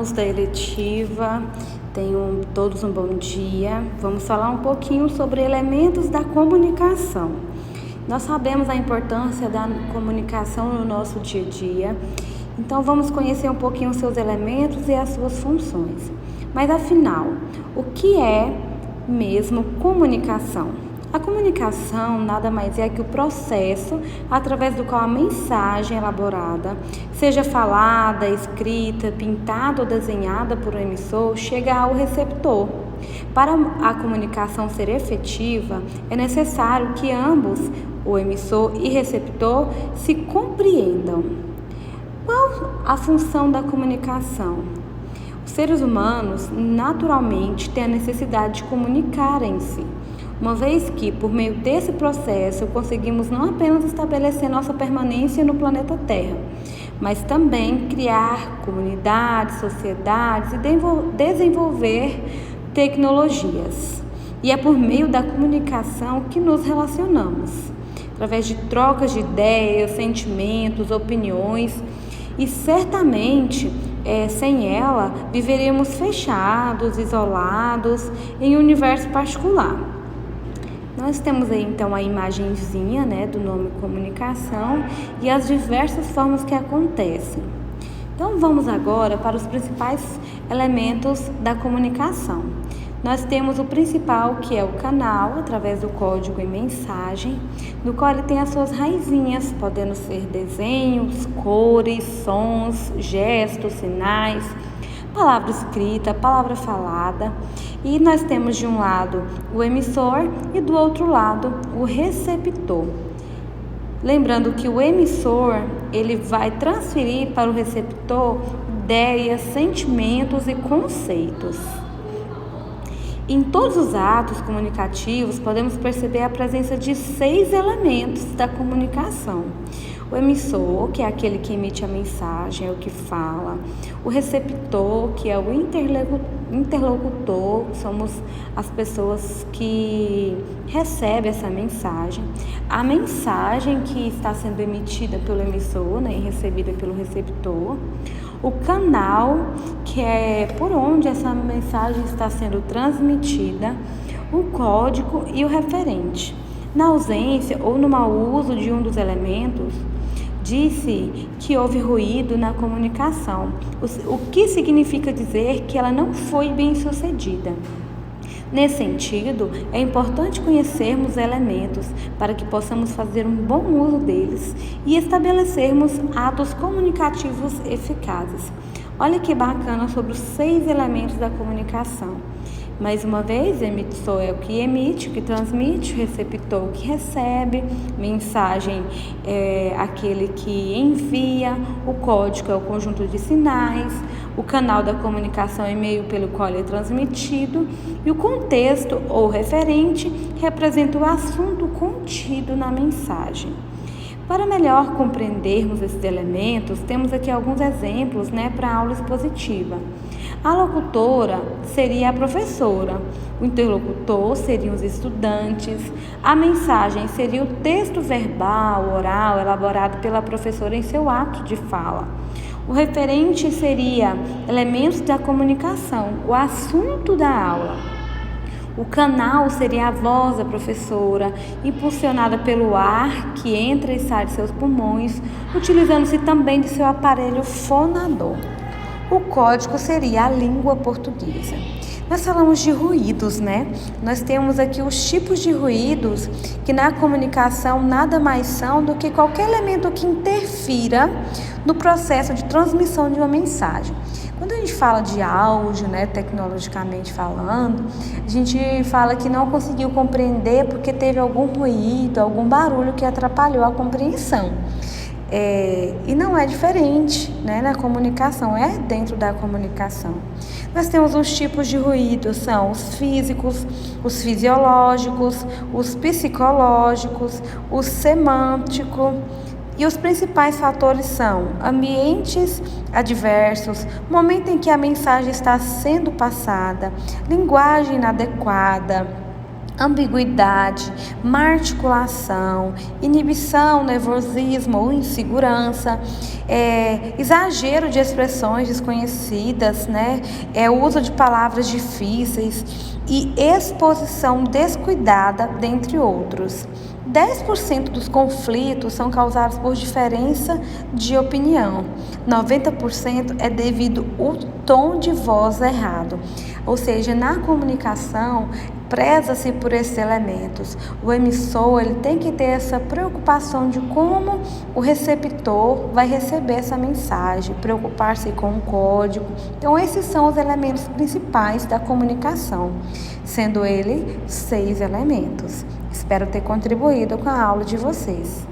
alunos da eletiva, tenham todos um bom dia. Vamos falar um pouquinho sobre elementos da comunicação. Nós sabemos a importância da comunicação no nosso dia a dia, então vamos conhecer um pouquinho os seus elementos e as suas funções. Mas afinal, o que é mesmo comunicação? A comunicação nada mais é que o processo através do qual a mensagem elaborada, seja falada, escrita, pintada ou desenhada por um emissor, chega ao receptor. Para a comunicação ser efetiva, é necessário que ambos, o emissor e receptor, se compreendam. Qual a função da comunicação? Os seres humanos, naturalmente, têm a necessidade de comunicar em si, uma vez que, por meio desse processo, conseguimos não apenas estabelecer nossa permanência no planeta Terra, mas também criar comunidades, sociedades e desenvolver tecnologias. E é por meio da comunicação que nos relacionamos, através de trocas de ideias, sentimentos, opiniões, e certamente, sem ela, viveríamos fechados, isolados, em um universo particular. Nós temos aí então a imagenzinha, do nome comunicação e as diversas formas que acontecem. Então vamos agora para os principais elementos da comunicação. Nós temos o principal, que é o canal, através do código e mensagem, no qual ele tem as suas raizinhas, podendo ser desenhos, cores, sons, gestos, sinais, palavra escrita, palavra falada. E nós temos de um lado o emissor e do outro lado o receptor. Lembrando que o emissor, ele vai transferir para o receptor ideias, sentimentos e conceitos. Em todos os atos comunicativos, podemos perceber a presença de 6 elementos da comunicação. O emissor, que é aquele que emite a mensagem, é o que fala. O receptor, que é o interlocutor, somos as pessoas que recebem essa mensagem. A mensagem que está sendo emitida pelo emissor, e recebida pelo receptor. O canal, que é por onde essa mensagem está sendo transmitida. O código e o referente. Na ausência ou no mau uso de um dos elementos, disse que houve ruído na comunicação, o que significa dizer que ela não foi bem sucedida. Nesse sentido, é importante conhecermos elementos para que possamos fazer um bom uso deles e estabelecermos atos comunicativos eficazes. Olha que bacana sobre os 6 elementos da comunicação. Mais uma vez, emissor é o que emite, o que transmite, o receptor o que recebe, mensagem é aquele que envia, o código é o conjunto de sinais, o canal da comunicação é o meio pelo qual ele é transmitido e o contexto ou referente representa o assunto contido na mensagem. Para melhor compreendermos esses elementos, temos aqui alguns exemplos para a aula expositiva. A locutora seria a professora, o interlocutor seriam os estudantes, a mensagem seria o texto verbal, oral, elaborado pela professora em seu ato de fala. O referente seria elementos da comunicação, o assunto da aula. O canal seria a voz da professora, impulsionada pelo ar que entra e sai de seus pulmões, utilizando-se também de seu aparelho fonador. O código seria a língua portuguesa. Nós falamos de ruídos, Nós temos aqui os tipos de ruídos que na comunicação nada mais são do que qualquer elemento que interfira no processo de transmissão de uma mensagem. Quando a gente fala de áudio, tecnologicamente falando, a gente fala que não conseguiu compreender porque teve algum ruído, algum barulho que atrapalhou a compreensão. E não é diferente, na comunicação, é dentro da comunicação. Nós temos os tipos de ruído, são os físicos, os fisiológicos, os psicológicos, o semântico. E os principais fatores são ambientes adversos, momento em que a mensagem está sendo passada, linguagem inadequada, ambiguidade, má articulação, inibição, nervosismo ou insegurança, exagero de expressões desconhecidas, né? Uso de palavras difíceis e exposição descuidada, dentre outros. 10% dos conflitos são causados por diferença de opinião. 90% é devido ao tom de voz errado. Ou seja, na comunicação, preza-se por esses elementos. O emissor ele tem que ter essa preocupação de como o receptor vai receber essa mensagem, preocupar-se com o código. Então, esses são os elementos principais da comunicação, sendo ele 6 elementos. Espero ter contribuído com a aula de vocês.